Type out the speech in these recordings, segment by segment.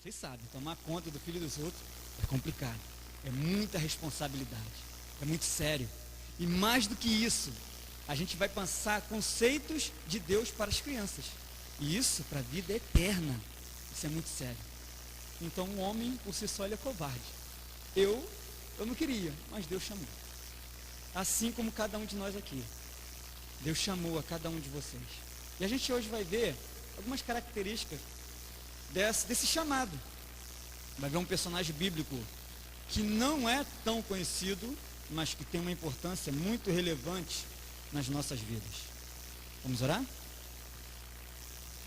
Vocês sabem, tomar conta do filho dos outros é complicado. É muita responsabilidade. É muito sério. E mais do que isso, a gente vai passar conceitos de Deus para as crianças. E isso para a vida eterna. Isso é muito sério. Então o homem por si só ele é covarde. Eu não queria, mas Deus chamou. Assim como cada um de nós aqui. Deus chamou a cada um de vocês. E a gente hoje vai ver algumas características desse chamado. Vai ver um personagem bíblico que não é tão conhecido, mas que tem uma importância muito relevante nas nossas vidas. Vamos orar?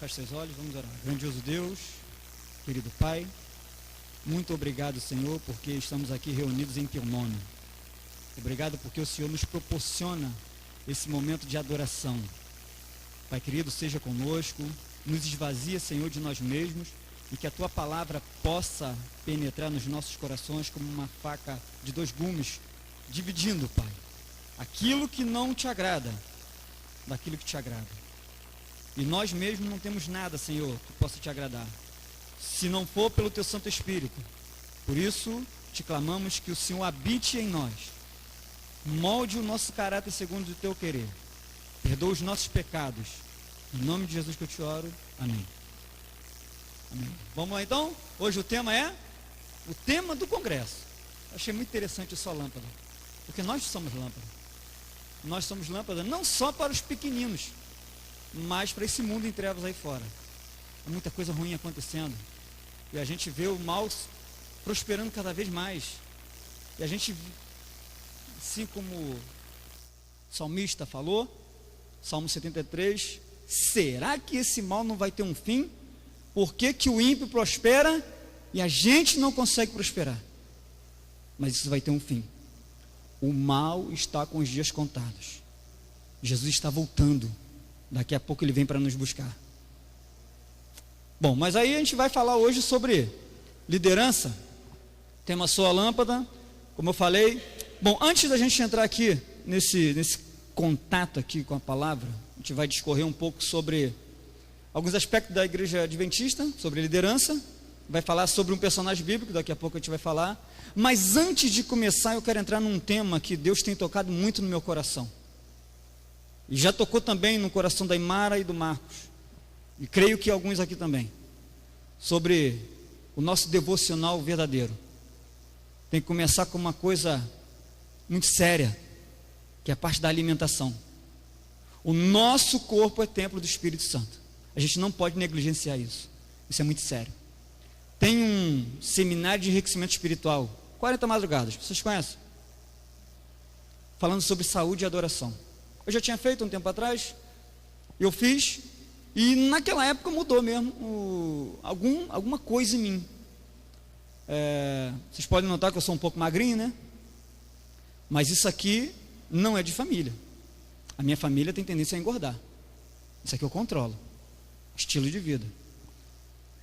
Feche seus olhos, vamos orar. Grandioso Deus, querido Pai, muito obrigado, Senhor, porque estamos aqui reunidos em Teu nome. Obrigado porque o Senhor nos proporciona esse momento de adoração. Pai querido, seja conosco, nos esvazia, Senhor, de nós mesmos, e que a Tua palavra possa penetrar nos nossos corações como uma faca de 2 gumes, dividindo, Pai, aquilo que não Te agrada, daquilo que Te agrada. E nós mesmos não temos nada, Senhor, que possa Te agradar, se não for pelo Teu Santo Espírito. Por isso, Te clamamos que o Senhor habite em nós, molde o nosso caráter segundo o Teu querer, perdoa os nossos pecados. Em nome de Jesus que eu Te oro. Amém. Amém. Vamos lá então? Hoje o tema é o tema do congresso. Achei muito interessante a sua lâmpada, porque nós somos lâmpada. Nós somos lâmpada não só para os pequeninos, mas para esse mundo em trevas aí fora. Há muita coisa ruim acontecendo, e a gente vê o mal prosperando cada vez mais, e a gente, assim como o salmista falou, Salmo 73, será que esse mal não vai ter um fim? Por que o ímpio prospera e a gente não consegue prosperar? Mas isso vai ter um fim. O mal está com os dias contados. Jesus está voltando. Daqui a pouco ele vem para nos buscar. Bom, mas aí a gente vai falar hoje sobre liderança. Tema sua lâmpada, como eu falei. Bom, antes da gente entrar aqui nesse contato aqui com a palavra, a gente vai discorrer um pouco sobre alguns aspectos da igreja adventista, sobre liderança, vai falar sobre um personagem bíblico, daqui a pouco a gente vai falar, mas antes de começar eu quero entrar num tema que Deus tem tocado muito no meu coração, e já tocou também no coração da Imara e do Marcos, e creio que alguns aqui também, sobre o nosso devocional verdadeiro. Tem que começar com uma coisa muito séria, que é a parte da alimentação. O nosso corpo é templo do Espírito Santo. A gente não pode negligenciar isso. Isso é muito sério. Tem um seminário de enriquecimento espiritual, 40 madrugadas, vocês conhecem? Falando sobre saúde e adoração. Eu já tinha feito um tempo atrás, eu fiz, e naquela época mudou mesmo alguma coisa em mim. Vocês podem notar que eu sou um pouco magrinho, né? Mas isso aqui não é de família. A minha família tem tendência a engordar. Isso aqui eu controlo. Estilo de vida.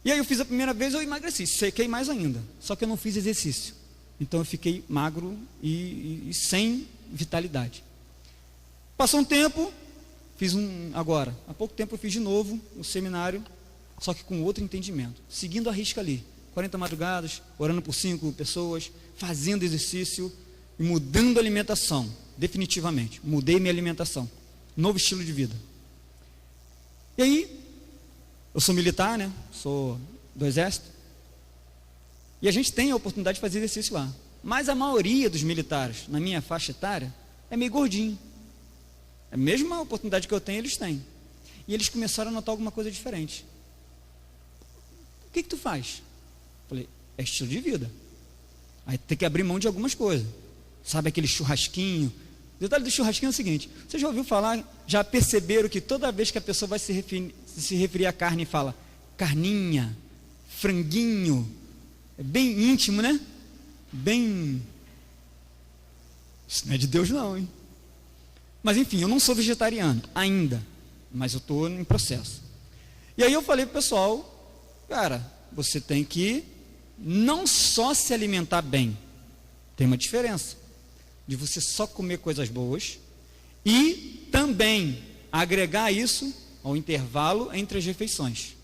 E aí eu fiz a primeira vez, eu emagreci, sequei mais ainda. Só que eu não fiz exercício. Então eu fiquei magro e sem vitalidade. Passou um tempo, fiz agora. Há pouco tempo eu fiz de novo um seminário, só que com outro entendimento. Seguindo a risca ali. 40 madrugadas, orando por 5 pessoas, fazendo exercício e mudando a alimentação. Definitivamente. Mudei minha alimentação. Novo estilo de vida. E aí, eu sou militar, né? Sou do Exército. E a gente tem a oportunidade de fazer exercício lá. Mas a maioria dos militares, na minha faixa etária, é meio gordinho. É a mesma oportunidade que eu tenho, eles têm. E eles começaram a notar alguma coisa diferente. O que tu faz? Falei, é estilo de vida. Aí tem que abrir mão de algumas coisas. Sabe aquele churrasquinho? O detalhe do churrasquinho é o seguinte: você já ouviu falar, já perceberam que toda vez que a pessoa vai se referir à carne e fala carninha, franguinho, é bem íntimo, né? Bem... Isso não é de Deus não, hein? Mas enfim, eu não sou vegetariano ainda, mas eu estou em processo. E aí eu falei para o pessoal, cara, você tem que não só se alimentar bem, tem uma diferença de você só comer coisas boas e também agregar isso ao intervalo entre as refeições.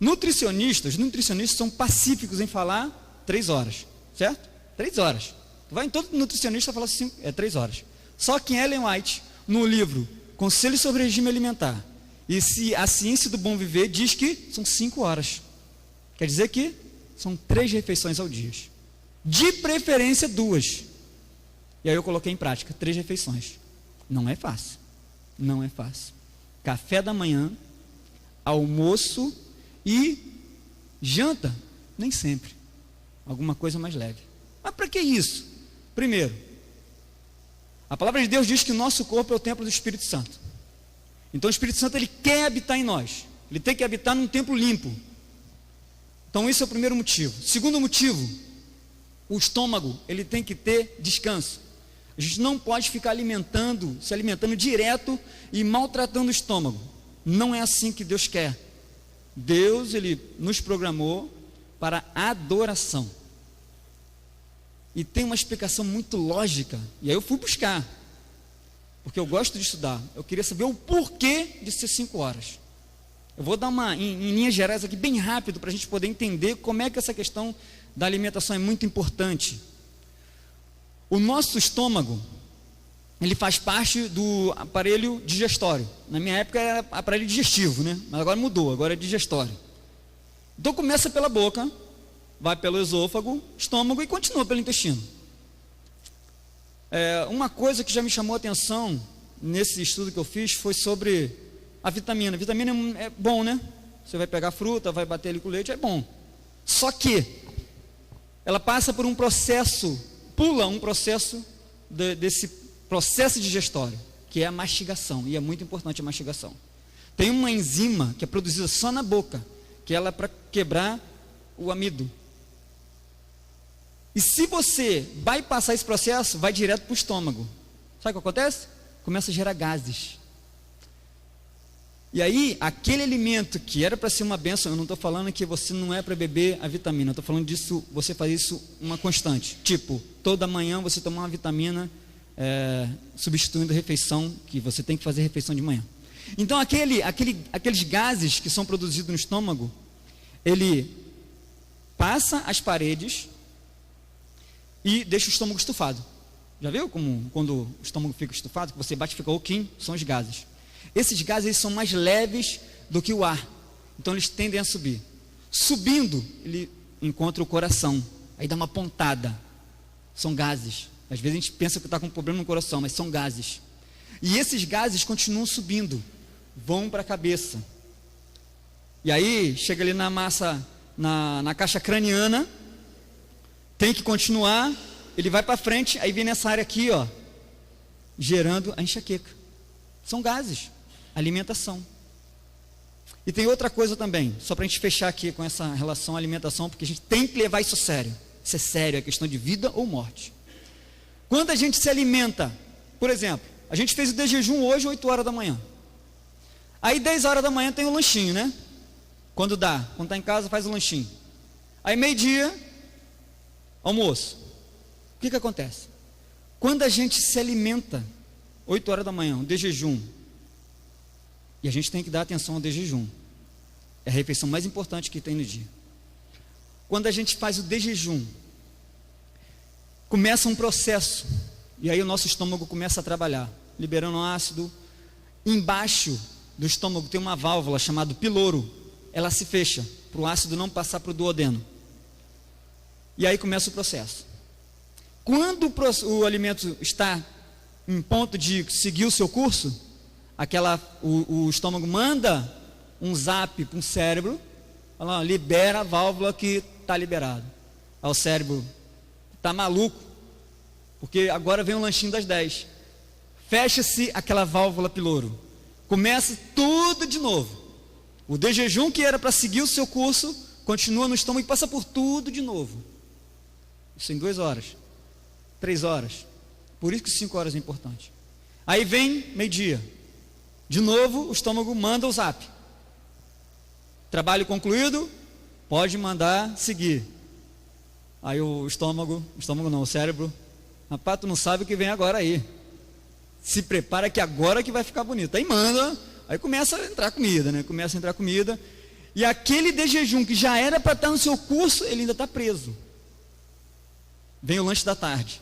Nutricionistas são pacíficos em falar 3 horas, certo? 3 horas. Tu vai em todo nutricionista e fala assim, 3 horas. Só que Ellen White, no livro Conselhos sobre Regime Alimentar, e se a ciência do bom viver diz que são 5 horas. Quer dizer que são 3 refeições ao dia. De preferência 2. E aí eu coloquei em prática 3 refeições. Não é fácil. Não é fácil. Café da manhã, almoço e janta. Nem sempre. Alguma coisa mais leve. Mas para que isso? Primeiro, a palavra de Deus diz que o nosso corpo é o templo do Espírito Santo. Então o Espírito Santo ele quer habitar em nós. Ele tem que habitar num templo limpo. Então esse é o primeiro motivo. Segundo motivo, o estômago ele tem que ter descanso. A gente não pode ficar se alimentando direto e maltratando o estômago. Não é assim que Deus quer. Deus ele nos programou para adoração. E tem uma explicação muito lógica. E aí eu fui buscar. Porque eu gosto de estudar. Eu queria saber o porquê de ser 5 horas. Eu vou dar em linhas gerais aqui, bem rápido, para a gente poder entender como é que essa questão da alimentação é muito importante. O nosso estômago, ele faz parte do aparelho digestório. Na minha época era aparelho digestivo, né? Mas agora mudou, agora é digestório. Então começa pela boca, vai pelo esôfago, estômago e continua pelo intestino. Uma coisa que já me chamou a atenção nesse estudo que eu fiz foi sobre a vitamina. A vitamina é bom, né? Você vai pegar fruta, vai bater ali com leite, é bom. Só que ela passa por um processo, pula um processo desse processo digestório, que é a mastigação. E é muito importante a mastigação. Tem uma enzima que é produzida só na boca, que ela é para quebrar o amido. E se você vai passar esse processo, vai direto para o estômago. Sabe o que acontece? Começa a gerar gases. E aí, aquele alimento que era para ser uma bênção, eu não estou falando que você não é para beber a vitamina, eu estou falando disso, você faz isso uma constante. Tipo, toda manhã você tomar uma vitamina, substituindo a refeição, que você tem que fazer a refeição de manhã. Então, aqueles gases que são produzidos no estômago, ele passa as paredes e deixa o estômago estufado. Já viu como quando o estômago fica estufado, que você bate e fica oquinho, são os gases. Esses gases eles são mais leves do que o ar, então eles tendem a subir. Subindo, ele encontra o coração, aí dá uma pontada. São gases. Às vezes a gente pensa que está com um problema no coração, mas são gases. E esses gases continuam subindo, vão para a cabeça. E aí chega ali na massa, na caixa craniana, tem que continuar, ele vai para frente, aí vem nessa área aqui, ó, gerando a enxaqueca. São gases, alimentação. E tem outra coisa também, só para a gente fechar aqui com essa relação à alimentação, porque a gente tem que levar isso a sério. Isso é sério, é questão de vida ou morte. Quando a gente se alimenta, por exemplo, a gente fez o de jejum hoje, 8 horas da manhã. Aí 10 horas da manhã tem o lanchinho, né? Quando dá, quando está em casa faz o lanchinho. Aí meio-dia, almoço. O que acontece? Quando a gente se alimenta, 8 horas da manhã, de jejum, e a gente tem que dar atenção ao de jejum, é a refeição mais importante que tem no dia. Quando a gente faz o de jejum, começa um processo, e aí o nosso estômago começa a trabalhar, liberando ácido. Embaixo do estômago tem uma válvula chamada piloro, ela se fecha, para o ácido não passar para o duodeno. E aí começa o processo. Quando o alimento está em ponto de seguir o seu curso, o estômago manda um zap para o cérebro, fala, libera a válvula que está liberada. Aí o cérebro está maluco, porque agora vem o lanchinho das 10. Fecha-se aquela válvula piloro. Começa tudo de novo. O de jejum que era para seguir o seu curso, continua no estômago e passa por tudo de novo. Isso em 2 horas, 3 horas. Por isso que 5 horas é importante. Aí vem meio-dia. De novo, o estômago manda o zap. Trabalho concluído, pode mandar seguir. Aí o cérebro, rapaz, tu não sabe o que vem agora aí. Se prepara que agora que vai ficar bonito. Aí manda, aí começa a entrar comida, né? Começa a entrar comida. E aquele de jejum que já era para estar no seu curso, ele ainda está preso. Vem o lanche da tarde.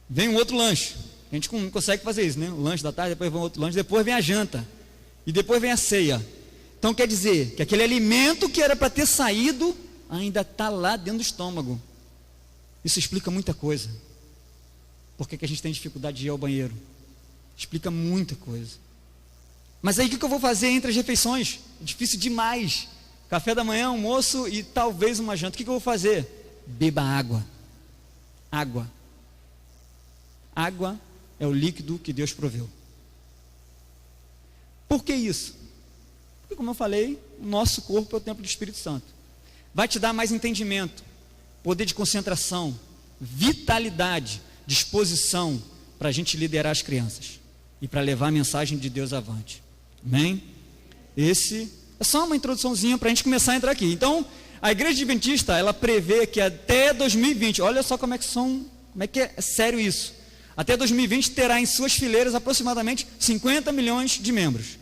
Vem um outro lanche. A gente não consegue fazer isso, né? O lanche da tarde, depois vem outro lanche, depois vem a janta. E depois vem a ceia. Então quer dizer que aquele alimento que era para ter saído, ainda está lá dentro do estômago. Isso explica muita coisa. Por que a gente tem dificuldade de ir ao banheiro? Explica muita coisa. Mas aí o que eu vou fazer entre as refeições? É difícil demais. Café da manhã, almoço e talvez uma janta. O que eu vou fazer? Beba água. Água. Água é o líquido que Deus proveu. Por que isso? Porque, como eu falei, o nosso corpo é o templo do Espírito Santo. Vai te dar mais entendimento, poder de concentração, vitalidade, disposição para a gente liderar as crianças e para levar a mensagem de Deus avante. Amém? Esse é só uma introduçãozinha para a gente começar a entrar aqui. Então, a Igreja Adventista, ela prevê que até 2020, olha só como é que é sério isso. Até 2020 terá em suas fileiras aproximadamente 50 milhões de membros.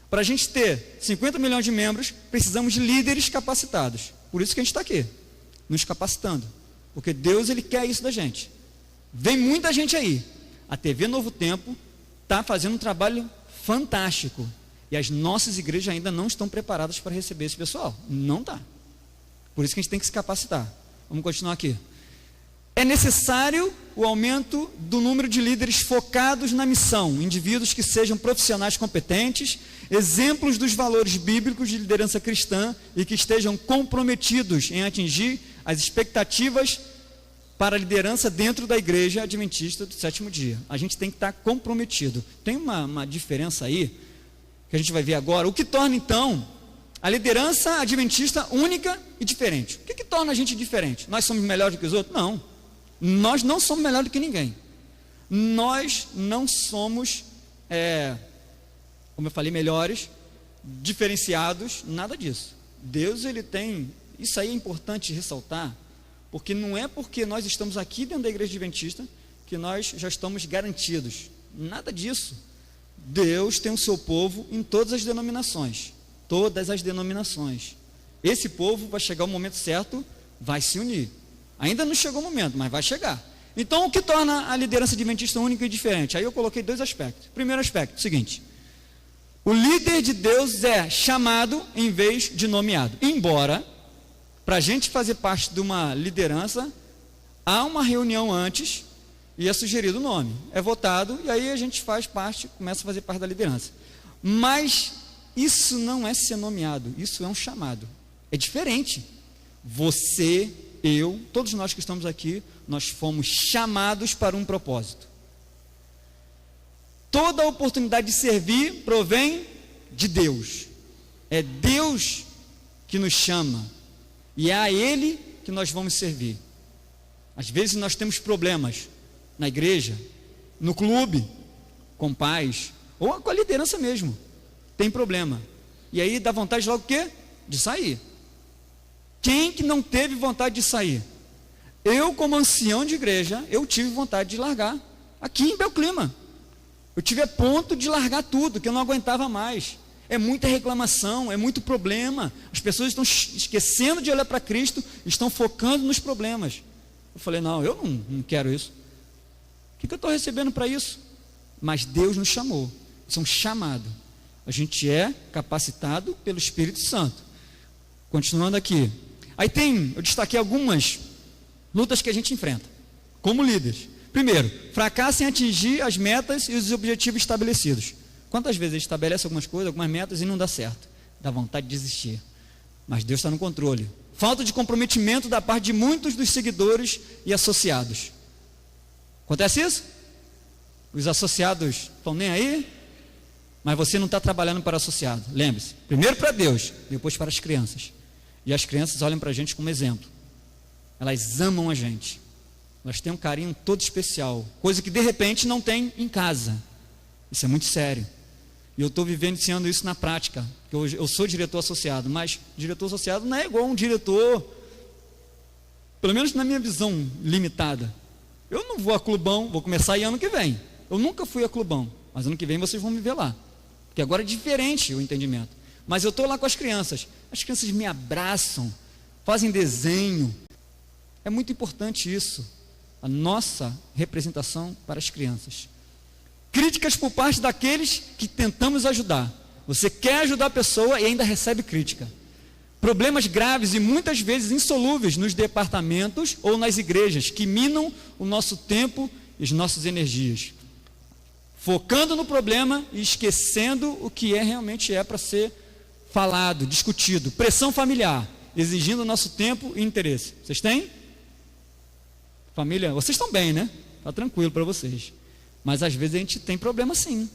Para a gente ter 50 milhões de membros, precisamos de líderes capacitados. Por isso que a gente está aqui, nos capacitando. Porque Deus, Ele quer isso da gente. Vem muita gente aí. A TV Novo Tempo está fazendo um trabalho fantástico. E as nossas igrejas ainda não estão preparadas para receber esse pessoal. Não está. Por isso que a gente tem que se capacitar. Vamos continuar aqui. É necessário o aumento do número de líderes focados na missão, indivíduos que sejam profissionais competentes, exemplos dos valores bíblicos de liderança cristã e que estejam comprometidos em atingir as expectativas para a liderança dentro da Igreja Adventista do Sétimo Dia. A gente tem que estar comprometido. Tem uma diferença aí, que a gente vai ver agora, o que torna então a liderança adventista única e diferente. O que torna a gente diferente? Nós somos melhores do que os outros? Não. Nós não somos melhores do que ninguém. Nós não somos, como eu falei, melhores, diferenciados, nada disso. Deus, Ele tem, isso aí é importante ressaltar, porque não é porque nós estamos aqui dentro da Igreja Adventista que nós já estamos garantidos. Nada disso. Deus tem o seu povo em todas as denominações. Todas as denominações. Esse povo vai chegar o momento certo, vai se unir. Ainda não chegou o momento, mas vai chegar. Então, o que torna a liderança adventista única e diferente? Aí eu coloquei dois aspectos. Primeiro aspecto, seguinte: o líder de Deus é chamado em vez de nomeado. Embora, para a gente fazer parte de uma liderança, há uma reunião antes e é sugerido o nome. É votado e aí a gente faz parte, começa a fazer parte da liderança. Mas isso não é ser nomeado, isso é um chamado. É diferente. Você, eu, todos nós que estamos aqui, nós fomos chamados para um propósito. Toda a oportunidade de servir provém de Deus. É Deus que nos chama e é a Ele que nós vamos servir. Às vezes nós temos problemas na igreja, no clube, com pais, ou com a liderança mesmo. Tem problema. E aí dá vontade logo o quê? De sair. Quem que não teve vontade de sair? Eu, como ancião de igreja, eu tive vontade de largar. Aqui em Belclima. Eu tive a ponto de largar tudo, que eu não aguentava mais. É muita reclamação, é muito problema. As pessoas estão esquecendo de olhar para Cristo, estão focando nos problemas. Eu falei, não, eu não quero isso. O que eu estou recebendo para isso? Mas Deus nos chamou. Isso é um chamado. A gente é capacitado pelo Espírito Santo. Continuando aqui. Aí eu destaquei algumas lutas que a gente enfrenta, como líderes. Primeiro, fracasso em atingir as metas e os objetivos estabelecidos. Quantas vezes a gente estabelece algumas coisas, algumas metas e não dá certo? Dá vontade de desistir. Mas Deus está no controle. Falta de comprometimento da parte de muitos dos seguidores e associados. Acontece isso? Os associados estão nem aí, mas você não está trabalhando para associado. Lembre-se, primeiro para Deus, depois para as crianças. E as crianças olham para a gente como exemplo. Elas amam a gente. Elas têm um carinho todo especial, coisa que de repente não tem em casa. Isso é muito sério. E eu estou vivenciando isso na prática. Eu sou diretor associado, mas diretor associado não é igual um diretor, pelo menos na minha visão limitada. Eu não vou a clubão, vou começar aí ano que vem. Eu nunca fui a clubão, mas ano que vem vocês vão me ver lá. Porque agora é diferente o entendimento. mas eu estou lá com as crianças me abraçam, fazem desenho. É muito importante isso, a nossa representação para as crianças. Críticas por parte daqueles que tentamos ajudar. Você quer ajudar a pessoa e ainda recebe crítica. Problemas graves e muitas vezes insolúveis nos departamentos ou nas igrejas, que minam o nosso tempo e as nossas energias, focando no problema e esquecendo o que realmente é para ser falado, discutido. Pressão familiar, exigindo o nosso tempo e interesse. Vocês têm? Família, vocês estão bem, né? Está tranquilo para vocês. Mas às vezes a gente tem problema sim.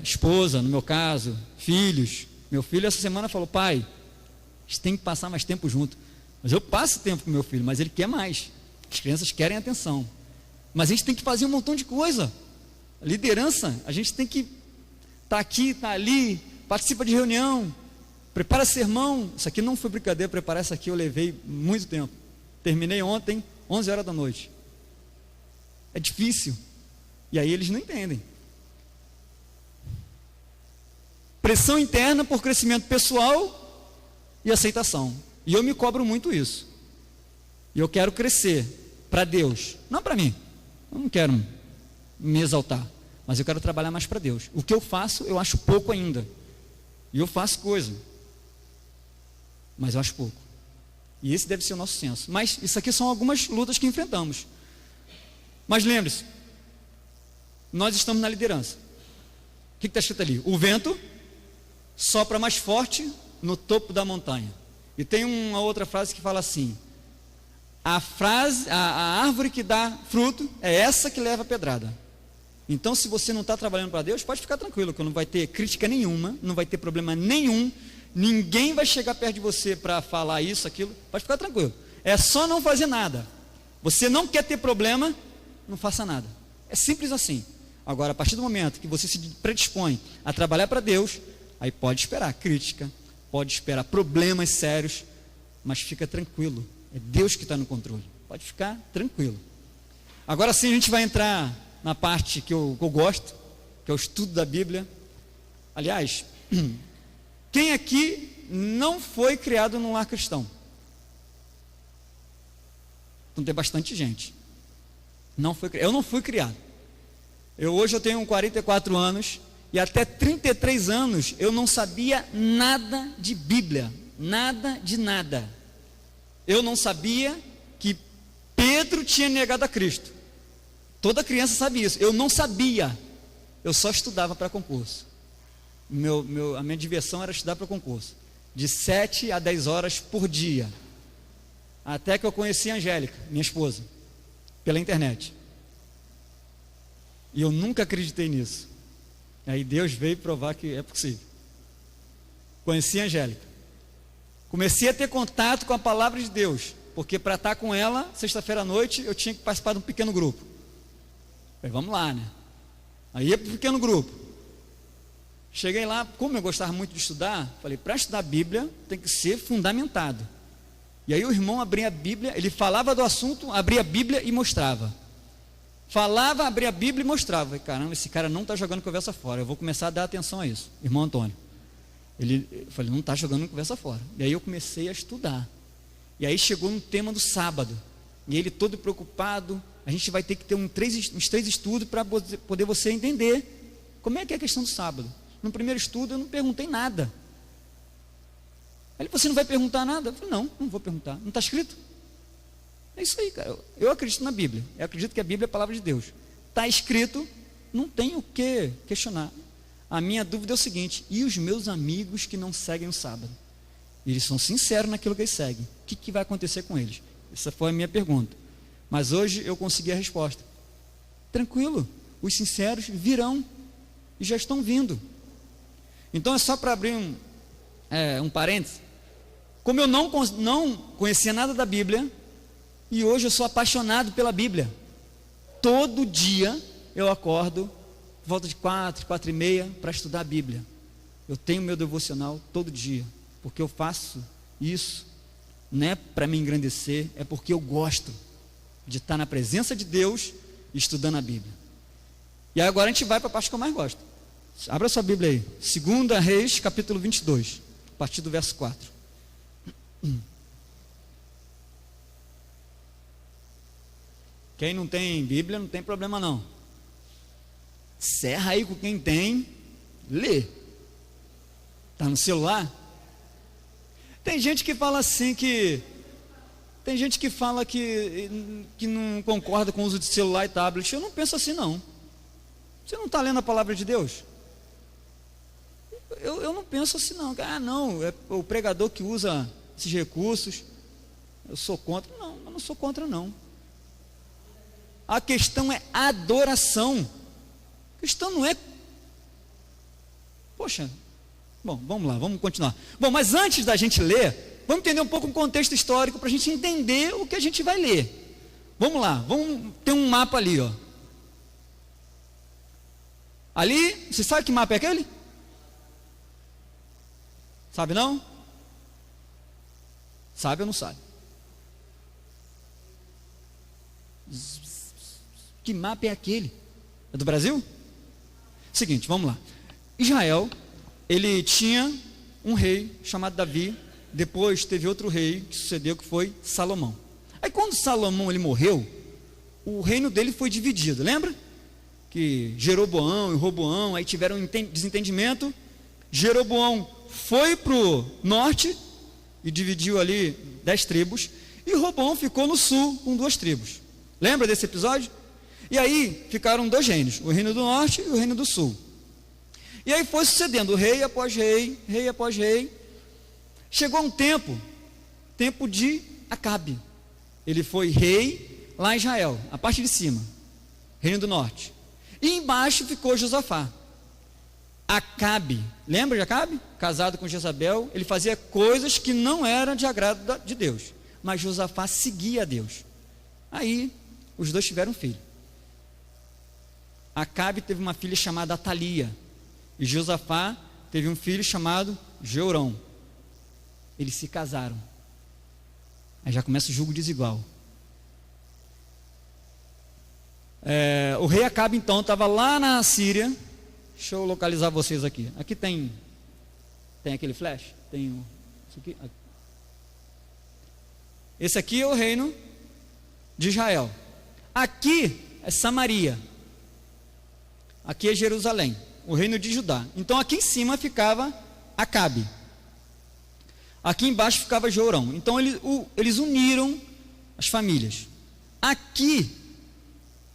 Esposa, no meu caso, filhos. Meu filho essa semana falou: pai, a gente tem que passar mais tempo junto. Mas eu passo tempo com meu filho, mas ele quer mais. As crianças querem atenção. Mas a gente tem que fazer um montão de coisa. A liderança, a gente tem que estar aqui, estar ali, participa de reunião, prepara sermão. Isso aqui não foi brincadeira, preparar isso aqui eu levei muito tempo. Terminei ontem, 11 horas da noite. É difícil. E aí eles não entendem. Pressão interna por crescimento pessoal e aceitação. E eu me cobro muito isso. E eu quero crescer para Deus, não para mim. Eu não quero me exaltar, mas eu quero trabalhar mais para Deus. O que eu faço, eu acho pouco ainda. E eu faço coisa, mas eu acho pouco. E esse deve ser o nosso senso. Mas isso aqui são algumas lutas que enfrentamos. Mas lembre-se, nós estamos na liderança. O que está escrito ali? O vento sopra mais forte no topo da montanha. E tem uma outra frase que fala assim: a árvore que dá fruto é essa que leva a pedrada. Então, se você não está trabalhando para Deus, pode ficar tranquilo, que não vai ter crítica nenhuma, não vai ter problema nenhum, ninguém vai chegar perto de você para falar isso, aquilo. Pode ficar tranquilo. É só não fazer nada. Você não quer ter problema, não faça nada. É simples assim. Agora, a partir do momento que você se predispõe a trabalhar para Deus, aí pode esperar crítica, pode esperar problemas sérios, mas fica tranquilo. É Deus que está no controle. Pode ficar tranquilo. Agora sim a gente vai entrar na parte que eu gosto, que é o estudo da Bíblia. Aliás, quem aqui não foi criado num lar cristão? Então tem bastante gente. Eu não fui criado. Hoje eu tenho 44 anos e até 33 anos eu não sabia nada de Bíblia, nada de nada. Eu não sabia que Pedro tinha negado a Cristo. Toda criança sabe isso. Eu não sabia. Eu só estudava para concurso. A minha diversão era estudar para concurso. De 7 a 10 horas por dia. Até que eu conheci a Angélica, minha esposa, pela internet. E eu nunca acreditei nisso. Aí Deus veio provar que é possível. Conheci a Angélica. Comecei a ter contato com a palavra de Deus, porque para estar com ela, sexta-feira à noite, eu tinha que participar de um pequeno grupo. Falei, vamos lá, né? Aí ia para o pequeno grupo. Cheguei lá, como eu gostava muito de estudar, falei, para estudar a Bíblia, tem que ser fundamentado. E aí o irmão abria a Bíblia, ele falava do assunto, abria a Bíblia e mostrava. Falava, abria a Bíblia e mostrava. Falei, caramba, esse cara não está jogando conversa fora, eu vou começar a dar atenção a isso. Irmão Antônio. Eu falei, não está jogando conversa fora. E aí eu comecei a estudar. E aí chegou no tema do sábado. E ele todo preocupado, a gente vai ter que ter uns três estudos para poder você entender como é que é a questão do sábado. No primeiro estudo eu não perguntei nada. Aí ele, você não vai perguntar nada? Eu falei, não vou perguntar. Não está escrito? É isso aí, cara. Eu acredito na Bíblia. Eu acredito que a Bíblia é a palavra de Deus. Está escrito, não tem o que questionar. A minha dúvida é o seguinte: e os meus amigos que não seguem o sábado? Eles são sinceros naquilo que eles seguem. O que vai acontecer com eles? Essa foi a minha pergunta. Mas hoje eu consegui a resposta. Tranquilo, os sinceros virão e já estão vindo. Então é só para abrir um parênteses. Como eu não conhecia nada da Bíblia, e hoje eu sou apaixonado pela Bíblia. Todo dia eu acordo volta de 4h30 para estudar a Bíblia. Eu tenho meu devocional todo dia, porque eu faço isso não é para me engrandecer, é porque eu gosto de estar na presença de Deus estudando a Bíblia. E agora a gente vai para a parte que eu mais gosto, Abra sua Bíblia aí. 2 Reis, capítulo 22, a partir do verso 4. Quem não tem Bíblia, não tem problema não. Serra aí com quem tem, lê. Está no celular? Tem gente que fala assim que... Tem gente que fala que não concorda com o uso de celular e tablet. Eu não penso assim não. Você não está lendo a palavra de Deus? Eu não penso assim não. Ah não, é o pregador que usa esses recursos. Eu sou contra. Não, eu não sou contra não. A questão é adoração. A questão não é... Poxa, bom, vamos lá, vamos continuar. Bom, mas antes da gente ler, vamos entender um pouco o contexto histórico para a gente entender o que a gente vai ler. Vamos lá, vamos ter um mapa ali, ó. Ali, você sabe que mapa é aquele? Sabe não? Sabe ou não sabe? Que mapa é aquele? É do Brasil? Seguinte, vamos lá. Israel, ele tinha um rei chamado Davi. Depois teve outro rei que sucedeu, que foi Salomão. Aí quando Salomão ele morreu, o reino dele foi dividido, lembra? Que Jeroboão e Roboão aí tiveram um desentendimento. Jeroboão foi para o norte e dividiu ali 10 tribos, e Roboão ficou no sul com 2 tribos. Lembra desse episódio? E aí ficaram 2 reinos, o reino do norte e o reino do sul. E aí foi sucedendo rei após rei, rei após rei. Chegou um tempo de Acabe. Ele foi rei lá em Israel, a parte de cima, reino do norte. E embaixo ficou Josafá. Acabe, lembra de Acabe? Casado com Jezabel, ele fazia coisas que não eram de agrado de Deus. Mas Josafá seguia a Deus. Aí, os 2 tiveram um filho. Acabe teve uma filha chamada Atalia. E Josafá teve um filho chamado Jeorão. Eles se casaram. Aí já começa o julgo desigual. O rei Acabe então estava lá na Síria. Deixa eu localizar vocês aqui. Aqui tem aquele flash? Isso aqui. Esse aqui é o reino de Israel. Aqui é Samaria. Aqui é Jerusalém, o reino de Judá. Então aqui em cima ficava Acabe. Aqui embaixo ficava Jeorão. Então eles uniram as famílias. Aqui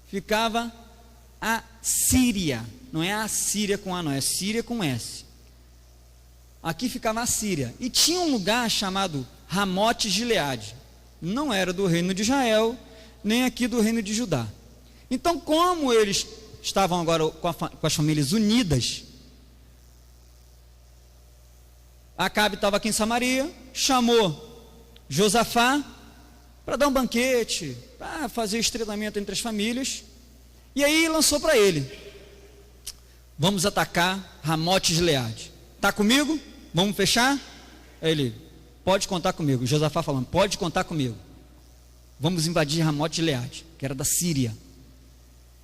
ficava a Síria. Não é a Síria com A, não, é Síria com S. Aqui ficava a Síria. E tinha um lugar chamado Ramote-Gileade. Não era do reino de Israel, nem aqui do reino de Judá. Então, como eles estavam agora com as famílias unidas, Acabe estava aqui em Samaria, chamou Josafá para dar um banquete, para fazer estreitamento entre as famílias, e aí lançou para ele: vamos atacar Ramote-Gileade. Está comigo? Vamos fechar? Ele: pode contar comigo. Josafá falando: pode contar comigo. Vamos invadir Ramote-Gileade, que era da Síria.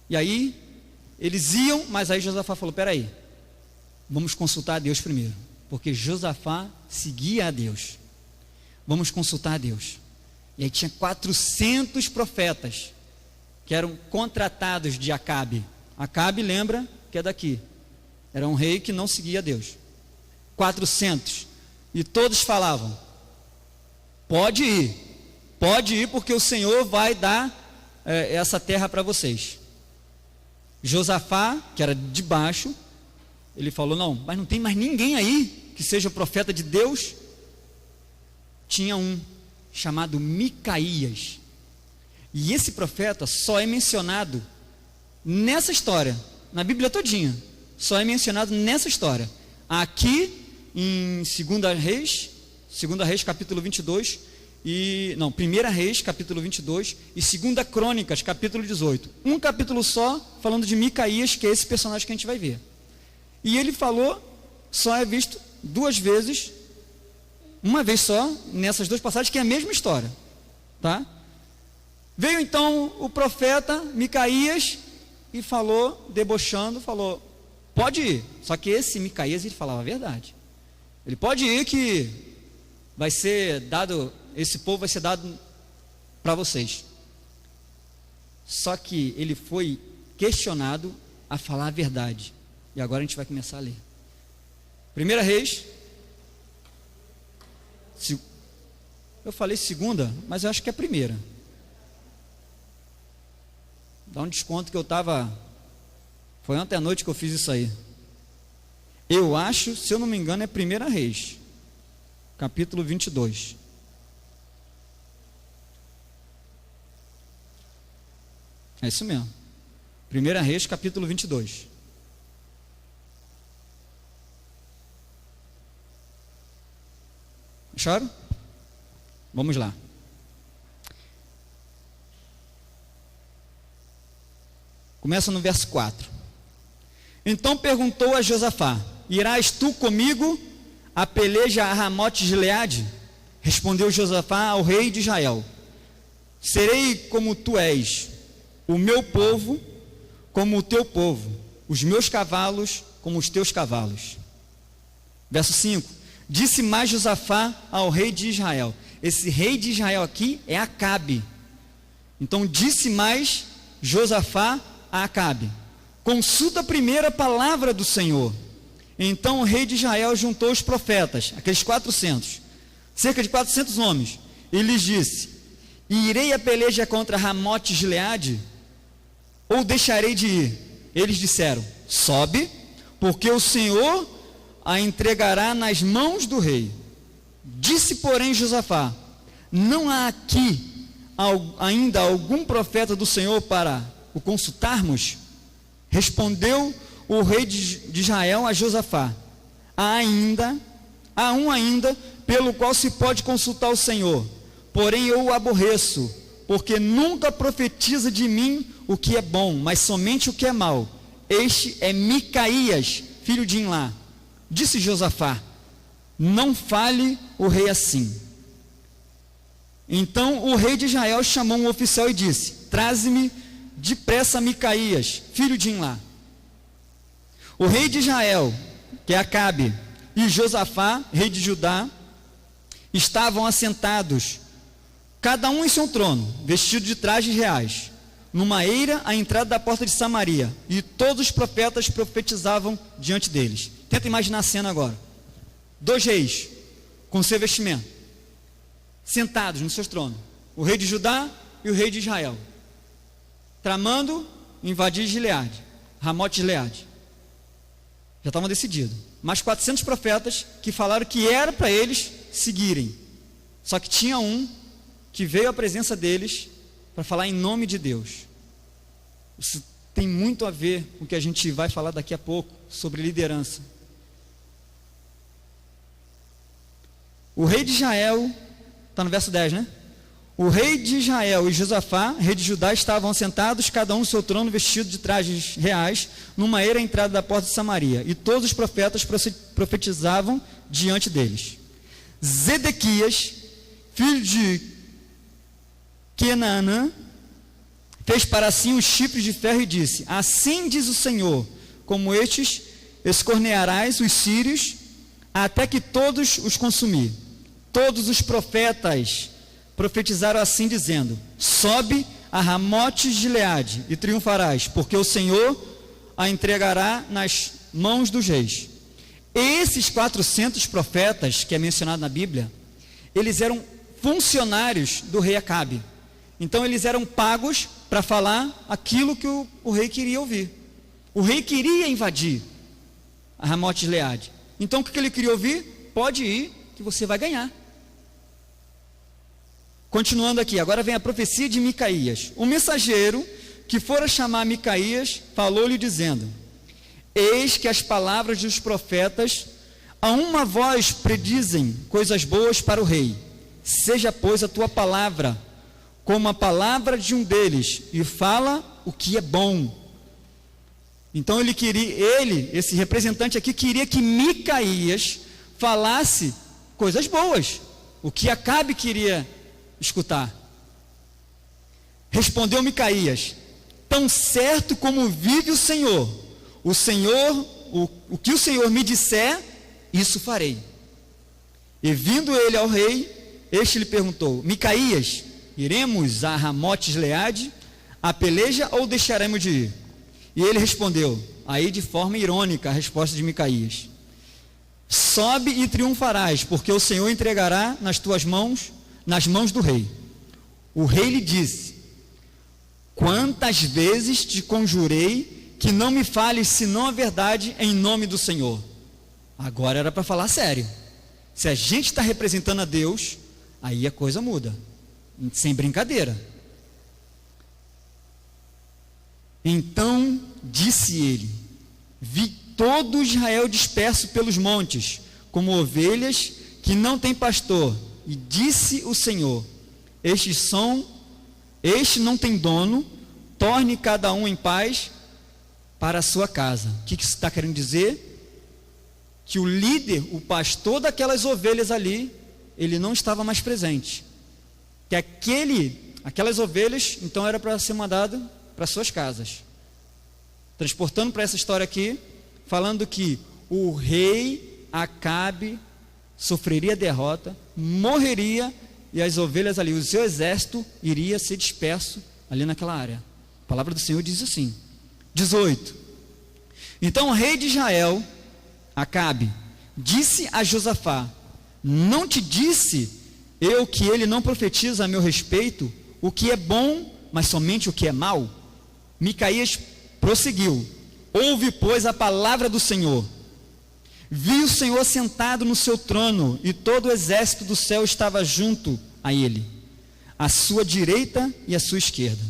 E aí eles iam, mas aí Josafá falou: peraí, vamos consultar a Deus primeiro, porque Josafá seguia a Deus. Vamos consultar a Deus. E aí tinha 400 profetas que eram contratados de Acabe. Acabe, lembra que é daqui, era um rei que não seguia a Deus. 400, e todos falavam: pode ir, porque o Senhor vai dar essa terra para vocês. Josafá, que era de baixo, ele falou: não, mas não tem mais ninguém aí que seja profeta de Deus. Tinha um chamado Micaías, e esse profeta só é mencionado nessa história, na Bíblia todinha, só é mencionado nessa história, aqui em 2 Reis capítulo 22, 1 Reis capítulo 22 e 2 Crônicas capítulo 18, um capítulo só falando de Micaías, que é esse personagem que a gente vai ver. E ele falou, só é visto 2 vezes, uma vez só, nessas 2 passagens, que é a mesma história, tá? Veio então o profeta Micaías e falou, debochando, falou: pode ir. Só que esse Micaías, ele falava a verdade. Ele pode ir que vai ser dado, esse povo vai ser dado para vocês. Só que ele foi questionado a falar a verdade. E agora a gente vai começar a ler. 1 Reis. Eu falei segunda, mas eu acho que é a primeira. Dá um desconto que eu estava... Foi ontem à noite que eu fiz isso aí. Eu acho, se eu não me engano, é 1 Reis. Capítulo 22. É isso mesmo. 1 Reis, capítulo 22. Acharam? Vamos lá. Começa no verso 4. Então perguntou a Josafá: irás tu comigo a peleja a Ramote de Gileade? Respondeu Josafá ao rei de Israel: serei como tu és, o meu povo como o teu povo, os meus cavalos como os teus cavalos. Verso 5. Disse mais Josafá ao rei de Israel. Esse rei de Israel aqui é Acabe. Então disse mais Josafá a Acabe: consulta primeiro a palavra do Senhor. Então o rei de Israel juntou os profetas, aqueles 400, cerca de 400 homens, e lhes disse: irei a peleja contra Ramote de Gileade, ou deixarei de ir? Eles disseram: sobe, porque o Senhor a entregará nas mãos do rei. Disse, porém, Josafá: não há aqui ainda algum profeta do Senhor para o consultarmos? Respondeu o rei de Israel a Josafá: há um ainda pelo qual se pode consultar o Senhor, porém eu o aborreço, porque nunca profetiza de mim o que é bom, mas somente o que é mau. Este é Micaías, filho de Imlá. Disse Josafá: não fale o rei assim. Então o rei de Israel chamou um oficial e disse: traze-me depressa Micaías, filho de Imlá. O rei de Israel, que é Acabe, e Josafá, rei de Judá, estavam assentados, cada um em seu trono, vestido de trajes reais, numa eira à entrada da porta de Samaria, e todos os profetas profetizavam diante deles. Tenta imaginar a cena agora. 2 reis, com seu vestimento, sentados nos seus tronos, o rei de Judá e o rei de Israel, tramando invadir Gileade, Ramote de Gileade. Já estavam decididos. Mais 400 profetas que falaram que era para eles seguirem. Só que tinha um que veio à presença deles para falar em nome de Deus. Isso tem muito a ver com o que a gente vai falar daqui a pouco sobre liderança. O rei de Israel, está no verso 10, né? O rei de Israel e Josafá, rei de Judá, estavam sentados, cada um no seu trono, vestido de trajes reais, numa eira à entrada da porta de Samaria, e todos os profetas profetizavam diante deles. Zedequias, filho de Kenaanã, fez para si uns chifres de ferro e disse: assim diz o Senhor, como estes escornearás os sírios, até que todos os consumir. Todos os profetas profetizaram assim, dizendo: sobe a Ramote de Gileade e triunfarás, porque o Senhor a entregará nas mãos dos reis. Esses 400 profetas que é mencionado na Bíblia, eles eram funcionários do rei Acabe. Então eles eram pagos para falar aquilo que o rei queria ouvir. O rei queria invadir a Ramote de Gileade. Então o que ele queria ouvir? Pode ir, que você vai ganhar. Continuando aqui, agora vem a profecia de Micaías. O mensageiro que fora chamar Micaías falou-lhe dizendo: eis que as palavras dos profetas a uma voz predizem coisas boas para o rei. Seja, pois, a tua palavra como a palavra de um deles, e fala o que é bom. Então esse representante aqui, queria que Micaías falasse coisas boas, o que Acabe queria escutar. Respondeu Micaías: tão certo como vive o Senhor o que o Senhor me disser, isso farei. E vindo ele ao rei, este lhe perguntou: Micaías, iremos a Ramote-Gileade a peleja ou deixaremos de ir? E ele respondeu, aí de forma irônica, a resposta de Micaías: sobe e triunfarás, porque o Senhor entregará nas tuas mãos, nas mãos do rei. O rei lhe disse: quantas vezes te conjurei que não me fales senão a verdade em nome do Senhor? Agora era para falar sério. Se a gente está representando a Deus, aí a coisa muda, sem brincadeira. Então disse ele: vi todo Israel disperso pelos montes, como ovelhas que não têm pastor. E disse o Senhor: este não tem dono, torne cada um em paz para a sua casa. O que isso está querendo dizer? Que o líder, o pastor daquelas ovelhas ali, ele não estava mais presente. Que aquelas ovelhas, então, era para ser mandado para suas casas. Transportando para essa história aqui, falando que o rei Acabe sofreria derrota, morreria, e as ovelhas ali, o seu exército iria ser disperso ali naquela área. A palavra do Senhor diz assim, 18. Então o rei de Israel, Acabe, disse a Josafá: não te disse eu que ele não profetiza a meu respeito o que é bom, mas somente o que é mal? Micaías prosseguiu: ouve, pois, a palavra do Senhor. Vi o Senhor sentado no seu trono, e todo o exército do céu estava junto a ele, à sua direita e à sua esquerda.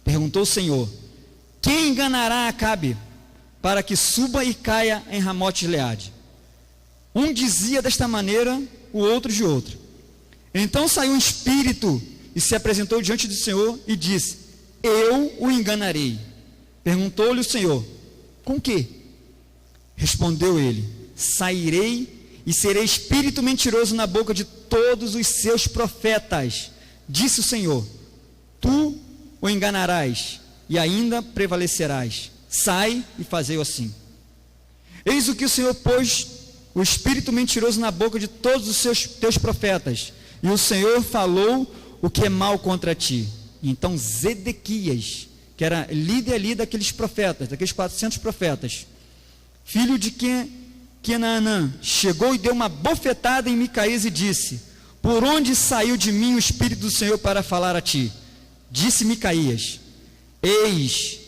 Perguntou o Senhor: quem enganará Acabe, para que suba e caia em Ramote-Gileade? Um dizia desta maneira, o outro de outra. Então saiu um espírito e se apresentou diante do Senhor e disse: eu o enganarei. Perguntou-lhe o Senhor: com que? Respondeu ele: sairei e serei espírito mentiroso na boca de todos os seus profetas. Disse o Senhor: tu o enganarás e ainda prevalecerás. Sai e fazei-o assim. Eis o que o Senhor pôs o espírito mentiroso na boca de todos os teus profetas, e o Senhor falou o que é mal contra ti. Então Zedequias, que era líder ali daqueles profetas, daqueles 400 profetas, filho de Quenaanã, chegou e deu uma bofetada em Micaías e disse: por onde saiu de mim o Espírito do Senhor para falar a ti? Disse Micaías: eis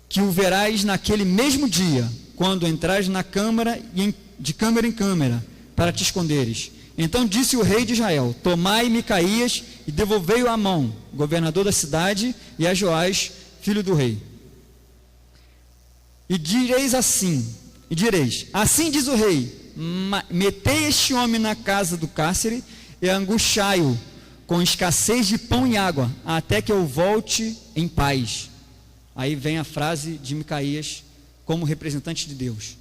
que o verás naquele mesmo dia, quando entrares na câmara e de câmara em câmara, para te esconderes. Então disse o rei de Israel: tomai Micaías e devolvei-o a Amon, governador da cidade, e a Joás, filho do rei. E direis: assim diz o rei, metei este homem na casa do cárcere e angustiai-o com escassez de pão e água, até que eu volte em paz. Aí vem a frase de Micaías como representante de Deus: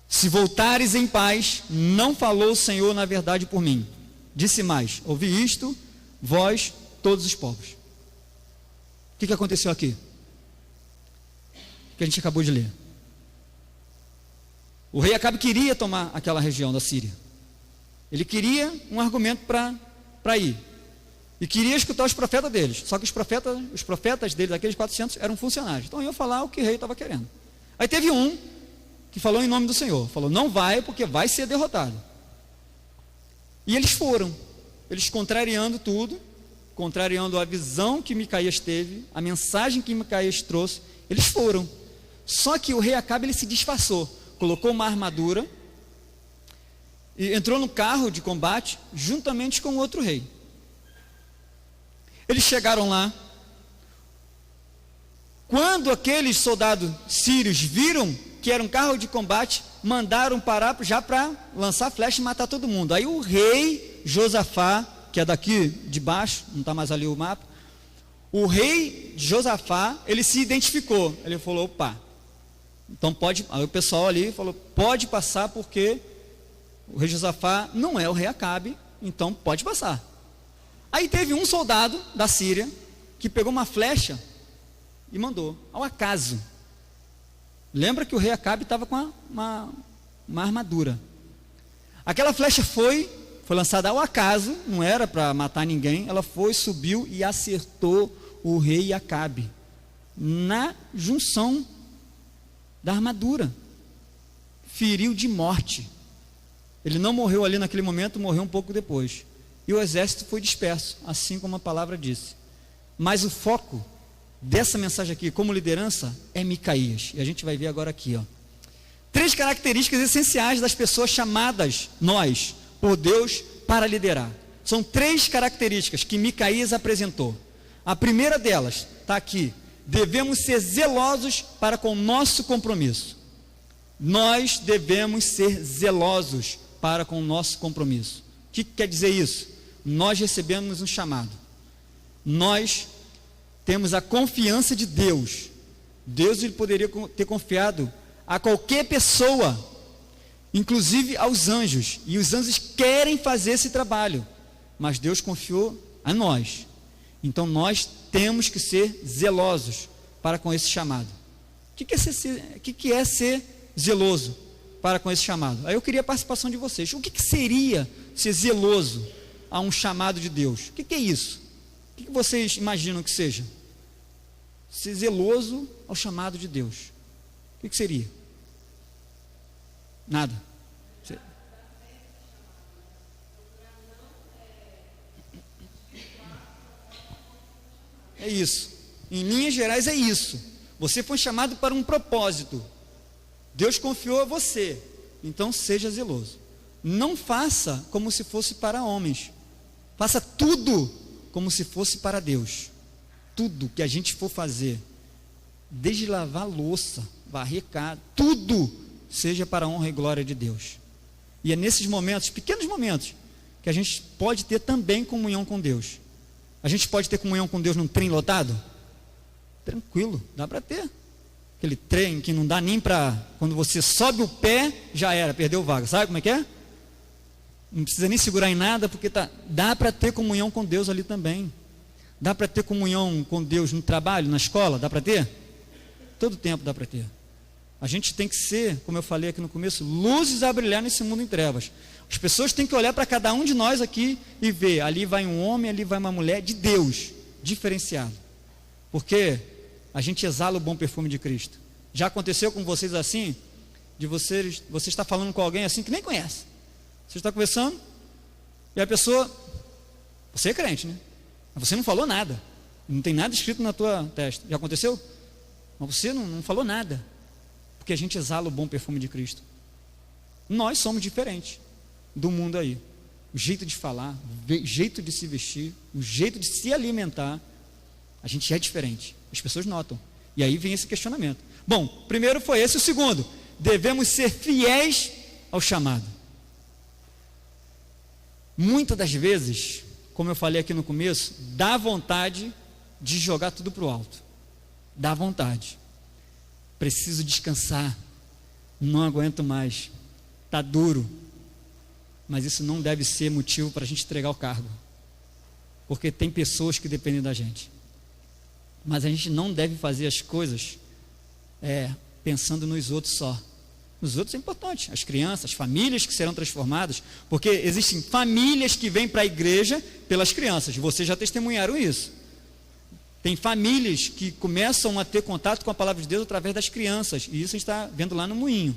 se voltares em paz, não falou o Senhor na verdade por mim. Disse mais: ouvi isto, vós, todos os povos. O que aconteceu aqui? Que a gente acabou de ler. O rei Acabe queria tomar aquela região da Síria. Ele queria um argumento para ir. E queria escutar os profetas deles. Só que os profetas deles, aqueles 400, eram funcionários. Então iam falar o que o rei estava querendo. Aí teve um que falou em nome do Senhor. Falou: não vai, porque vai ser derrotado. E eles foram. Eles contrariando tudo, contrariando a visão que Micaías teve, a mensagem que Micaías trouxe, eles foram. Só que o rei Acabe, ele se disfarçou. Colocou uma armadura e entrou no carro de combate juntamente com outro rei. Eles chegaram lá. Quando aqueles soldados sírios viram que era um carro de combate, mandaram parar já para lançar flecha e matar todo mundo. Aí o rei Josafá, que é daqui de baixo, não está mais ali o mapa, o rei Josafá, ele se identificou. Ele falou: opa, então pode. Aí o pessoal ali falou: pode passar, porque o rei Josafá não é o rei Acabe, então pode passar. Aí teve um soldado da Síria que pegou uma flecha e mandou, ao acaso. Lembra que o rei Acabe estava com uma armadura. Aquela flecha foi lançada ao acaso, não era para matar ninguém. Ela subiu e acertou o rei Acabe na junção da armadura, feriu de morte. Ele não morreu ali naquele momento, morreu um pouco depois, e o exército foi disperso, assim como a palavra disse. Mas o foco dessa mensagem aqui, como liderança, é Micaías, e a gente vai ver agora aqui, 3 características essenciais das pessoas chamadas, nós, por Deus, para liderar. São 3 características que Micaías apresentou. A primeira delas está aqui: devemos ser zelosos para com o nosso compromisso. Nós devemos ser zelosos para com o nosso compromisso. O que quer dizer isso? Nós recebemos um chamado. Nós temos a confiança de Deus. Deus ele poderia ter confiado a qualquer pessoa, inclusive aos anjos. E os anjos querem fazer esse trabalho, mas Deus confiou a nós. Então nós temos que ser zelosos para com esse chamado. O que é ser zeloso para com esse chamado? Aí eu queria a participação de vocês. O que seria ser zeloso a um chamado de Deus? O que é isso? O que vocês imaginam que seja? Ser zeloso ao chamado de Deus. O que seria? Nada. É isso. Em linhas gerais é isso. Você foi chamado para um propósito. Deus confiou a você. Então seja zeloso. Não faça como se fosse para homens. Faça tudo como se fosse para Deus. Tudo que a gente for fazer, desde lavar louça, varrer casa, tudo seja para a honra e glória de Deus. E é nesses momentos, pequenos momentos, que a gente pode ter também comunhão com Deus. A gente pode ter comunhão com Deus num trem lotado? Tranquilo, dá para ter. Aquele trem que não dá nem para, quando você sobe o pé, já era, perdeu vaga. Sabe como é que é? Não precisa nem segurar em nada, porque dá para ter comunhão com Deus ali também. Dá para ter comunhão com Deus no trabalho, na escola? Dá para ter? Todo tempo dá para ter. A gente tem que ser, como eu falei aqui no começo, luzes a brilhar nesse mundo em trevas. As pessoas têm que olhar para cada um de nós aqui e ver, ali vai um homem, ali vai uma mulher de Deus, diferenciado. Porque a gente exala o bom perfume de Cristo. Já aconteceu com vocês assim? De você está falando com alguém assim que nem conhece. Você está conversando e a pessoa, você é crente, né? Mas você não falou nada. Não tem nada escrito na tua testa. Já aconteceu? Mas você não falou nada. Porque a gente exala o bom perfume de Cristo. Nós somos diferentes do mundo aí. O jeito de falar, o jeito de se vestir, o jeito de se alimentar, a gente é diferente. As pessoas notam. E aí vem esse questionamento. Bom, primeiro foi esse. O segundo, devemos ser fiéis ao chamado. Muitas das vezes, como eu falei aqui no começo, dá vontade de jogar tudo para o alto. Dá vontade. Preciso descansar. Não aguento mais. Está duro. Mas isso não deve ser motivo para a gente entregar o cargo. Porque tem pessoas que dependem da gente. Mas a gente não deve fazer as coisas pensando nos outros só. Os outros é importante, as crianças, as famílias que serão transformadas, porque existem famílias que vêm para a igreja pelas crianças, vocês já testemunharam isso. Tem famílias que começam a ter contato com a palavra de Deus através das crianças, e isso a gente está vendo lá no Moinho.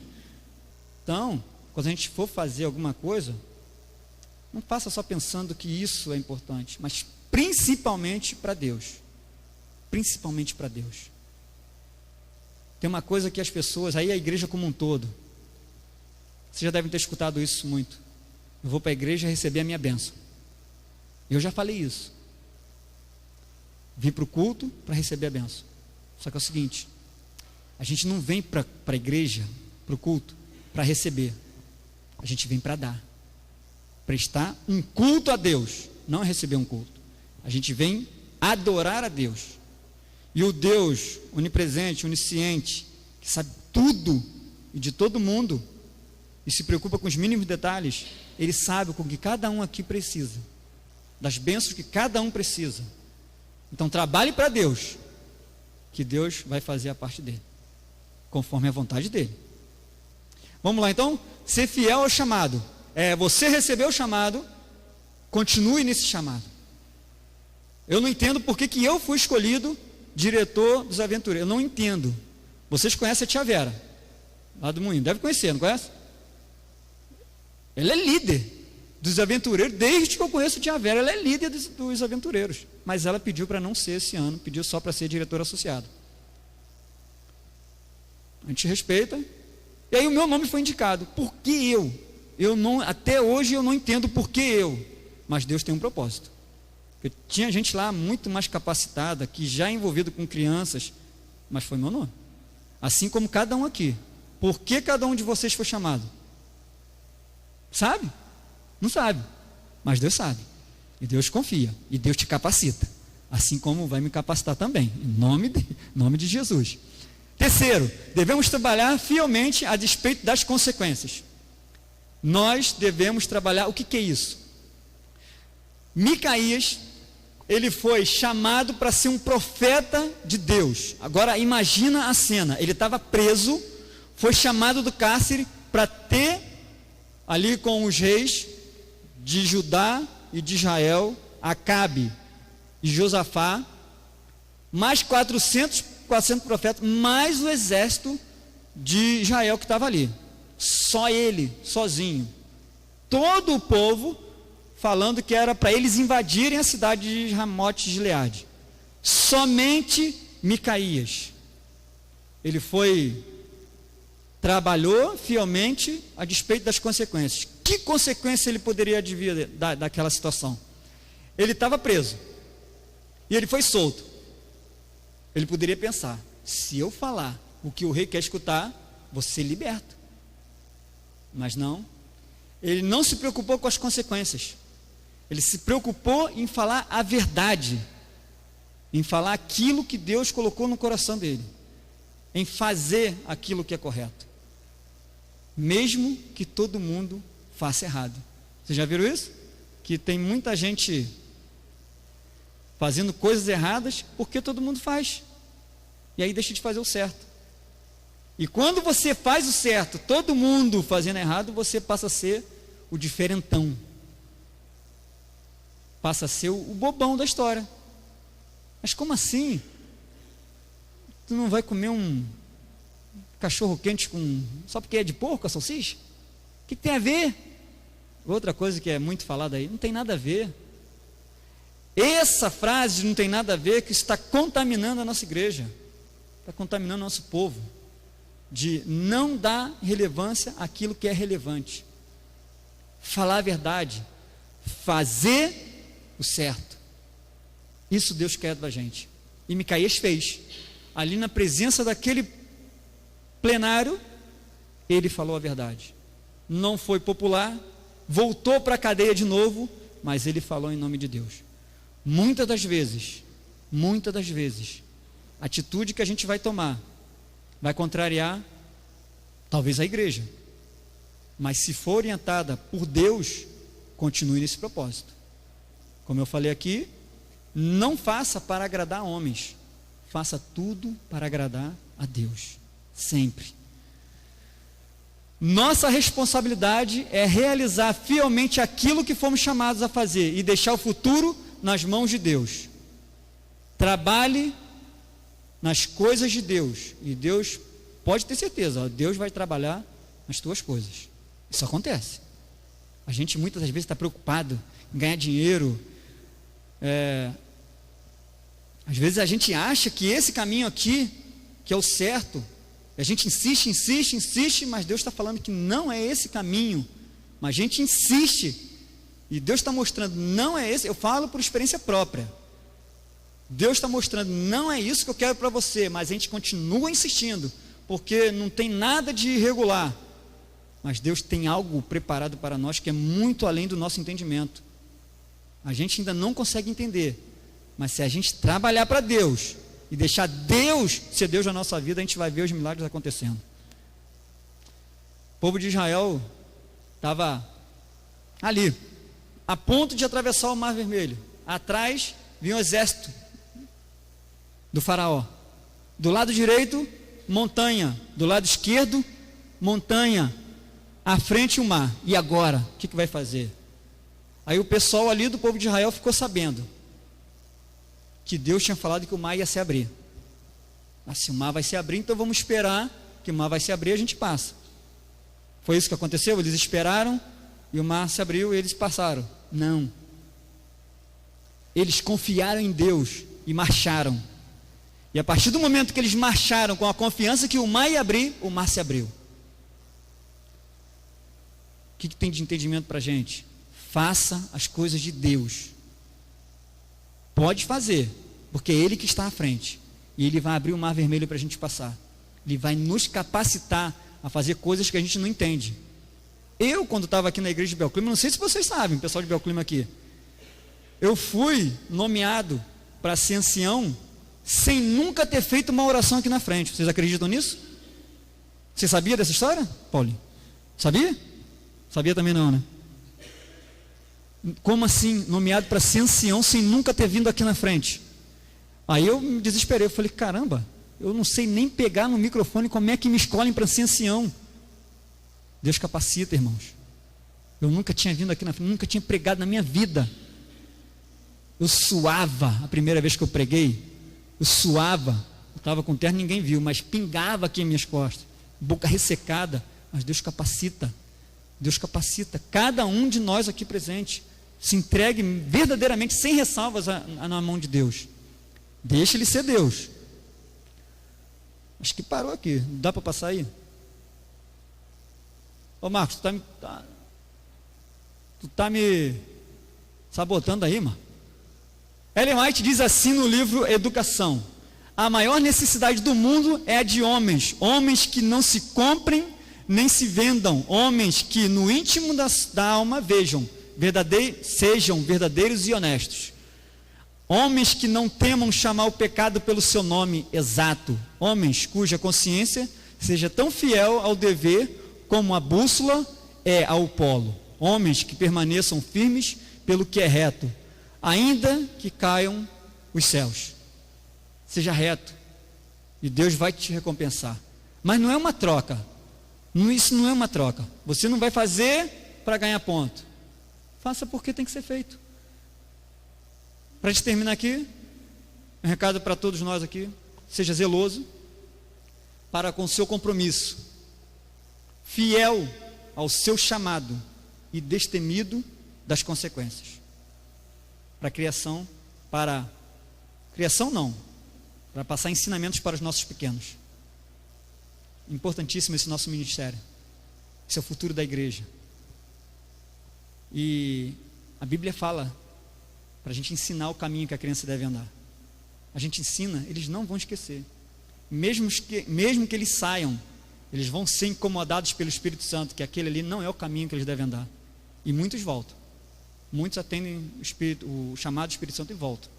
Então, quando a gente for fazer alguma coisa, não faça só pensando que isso é importante, mas principalmente para Deus. Principalmente para Deus. Tem uma coisa que as pessoas, aí a igreja como um todo, vocês já devem ter escutado isso muito. Eu vou para a igreja receber a minha bênção. Eu já falei isso. Vim para o culto para receber a bênção. Só que é o seguinte, a gente não vem para a igreja, para o culto, para receber. A gente vem para dar. Prestar um culto a Deus, não receber um culto. A gente vem adorar a Deus. E o Deus onipresente, onisciente, que sabe tudo e de todo mundo, e se preocupa com os mínimos detalhes, Ele sabe com o que cada um aqui precisa, das bênçãos que cada um precisa. Então trabalhe para Deus, que Deus vai fazer a parte dele. conforme a vontade dele. Vamos lá então, ser fiel ao chamado. Você recebeu o chamado, continue nesse chamado. Eu não entendo porque que eu fui escolhido diretor dos aventureiros. Eu não entendo. Vocês conhecem a tia Vera, lá do Moinho. Deve conhecer, não conhece? Ela é líder dos aventureiros. Desde que eu conheço a tia Vera, ela é líder dos aventureiros. Mas ela pediu para não ser esse ano, pediu só para ser diretor associado. A gente respeita. E aí o meu nome foi indicado. Por que eu? Até hoje eu não entendo por que eu. Mas Deus tem um propósito. Porque tinha gente lá muito mais capacitada, que já envolvido com crianças, mas foi meu nome. Assim como cada um aqui. Por que cada um de vocês foi chamado? Sabe? Não sabe. Mas Deus sabe. E Deus confia. E Deus te capacita. Assim como vai me capacitar também. Em nome de Jesus. Terceiro, devemos trabalhar fielmente a despeito das consequências. Nós devemos trabalhar, o que é isso? Micaías, ele foi chamado para ser um profeta de Deus. Agora imagina a cena, ele estava preso, foi chamado do cárcere para ter ali com os reis de Judá e de Israel, Acabe e Josafá, mais 400 profetas, mais o exército de Israel que estava ali. Só ele, sozinho. Todo o povo falando que era para eles invadirem a cidade de Ramote de Gileade. Somente Micaías. Ele trabalhou fielmente a despeito das consequências. Que consequência ele poderia advir daquela situação? Ele estava preso. E ele foi solto. Ele poderia pensar, se eu falar o que o rei quer escutar, vou ser liberto. Mas não. Ele não se preocupou com as consequências. Ele se preocupou em falar a verdade. Em falar aquilo que Deus colocou no coração dele. Em fazer aquilo que é correto. Mesmo que todo mundo faça errado. Vocês já viram isso? Que tem muita gente fazendo coisas erradas porque todo mundo faz. E aí deixa de fazer o certo. E quando você faz o certo, todo mundo fazendo errado, você passa a ser o diferentão. Passa a ser o bobão da história. Mas como assim? Tu não vai comer um cachorro quente só porque é de porco a salsicha? O que tem a ver? Outra coisa que é muito falada aí, não tem nada a ver. Essa frase não tem nada a ver, que está contaminando a nossa igreja, está contaminando o nosso povo, de não dar relevância àquilo que é relevante, falar a verdade, fazer o certo. Isso Deus quer da gente. E Micaías fez. Ali na presença daquele plenário, ele falou a verdade. Não foi popular, voltou para a cadeia de novo, mas ele falou em nome de Deus. Muitas das vezes, a atitude que a gente vai tomar vai contrariar talvez a igreja, mas se for orientada por Deus, continue nesse propósito. Como eu falei aqui, não faça para agradar homens, faça tudo para agradar a Deus, sempre. Nossa responsabilidade é realizar fielmente aquilo que fomos chamados a fazer e deixar o futuro nas mãos de Deus. Trabalhe nas coisas de Deus, e Deus, pode ter certeza, Deus vai trabalhar nas tuas coisas. Isso acontece. A gente muitas das vezes está preocupado em ganhar dinheiro. Às vezes a gente acha que esse caminho aqui, que é o certo, a gente insiste, mas Deus está falando que não é esse caminho. Mas a gente insiste, e Deus está mostrando, não é esse. Eu falo por experiência própria. Deus está mostrando, não é isso que eu quero para você, mas a gente continua insistindo, porque não tem nada de irregular. Mas Deus tem algo preparado para nós que é muito além do nosso entendimento. A gente ainda não consegue entender, mas se a gente trabalhar para Deus e deixar Deus ser Deus na nossa vida, a gente vai ver os milagres acontecendo. O povo de Israel estava ali, a ponto de atravessar o Mar Vermelho. Atrás vinha o exército do faraó. Do lado direito, montanha do lado esquerdo, montanha à frente o mar. E agora? O que vai fazer? Aí o pessoal ali do povo de Israel ficou sabendo que Deus tinha falado que o mar ia se abrir. Mas se o mar vai se abrir, então vamos esperar que o mar vai se abrir e a gente passa. Foi isso que aconteceu? Eles esperaram e o mar se abriu e eles passaram. Não. Eles confiaram em Deus e marcharam. E a partir do momento que eles marcharam com a confiança que o mar ia abrir, o mar se abriu. O que tem de entendimento para a gente? Faça as coisas de Deus. Pode fazer, porque é Ele que está à frente. E Ele vai abrir o mar vermelho para a gente passar. Ele vai nos capacitar a fazer coisas que a gente não entende. Eu, quando estava aqui na igreja de Belclima, não sei se vocês sabem, pessoal de Belclima aqui, eu fui nomeado para ser ancião sem nunca ter feito uma oração aqui na frente. Vocês acreditam nisso? Você sabia dessa história, Paulinho? Sabia? Sabia também não, né? Como assim, nomeado para ser ancião sem nunca ter vindo aqui na frente? Aí eu me desesperei, eu falei, caramba, eu não sei nem pegar no microfone, como é que me escolhem para ser ancião? Deus capacita, irmãos. Eu nunca tinha vindo aqui na frente, nunca tinha pregado na minha vida. Eu suava, a primeira vez que eu preguei, eu suava, eu estava com terno, ninguém viu, mas pingava aqui em minhas costas, boca ressecada, mas Deus capacita. Deus capacita cada um de nós aqui presente. Se entregue verdadeiramente, sem ressalvas, na mão de Deus. Deixa Ele ser Deus. Acho que parou aqui. Não dá para passar aí? Ô Marcos, tu tá me sabotando aí, mano? Ellen White diz assim no livro Educação: a maior necessidade do mundo é a de homens. Homens que não se comprem nem se vendam. Homens que no íntimo da alma sejam verdadeiros e honestos. Homens que não temam chamar o pecado pelo seu nome exato. Homens cuja consciência seja tão fiel ao dever como a bússola é ao polo. Homens que permaneçam firmes pelo que é reto, ainda que caiam os céus. Seja reto e Deus vai te recompensar. Mas não é uma troca. Isso não é uma troca. Você não vai fazer para ganhar ponto. Faça porque tem que ser feito. Para gente terminar aqui, um recado para todos nós aqui: seja zeloso para com o seu compromisso, fiel ao seu chamado e destemido das consequências. Para passar ensinamentos para os nossos pequenos. Importantíssimo esse nosso ministério. Esse é o futuro da igreja. E a Bíblia fala para a gente ensinar o caminho que a criança deve andar. A gente ensina, eles não vão esquecer. Mesmo que eles saiam, eles vão ser incomodados pelo Espírito Santo, que aquele ali não é o caminho que eles devem andar. E muitos voltam. Muitos atendem o chamado do Espírito Santo e voltam.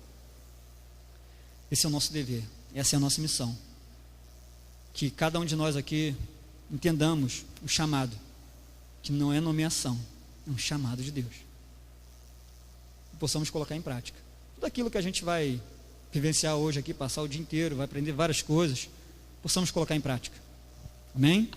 Esse é o nosso dever. Essa é a nossa missão. Que cada um de nós aqui entendamos o chamado, que não é nomeação, é um chamado de Deus. E possamos colocar em prática. Tudo aquilo que a gente vai vivenciar hoje aqui, passar o dia inteiro, vai aprender várias coisas, possamos colocar em prática. Amém?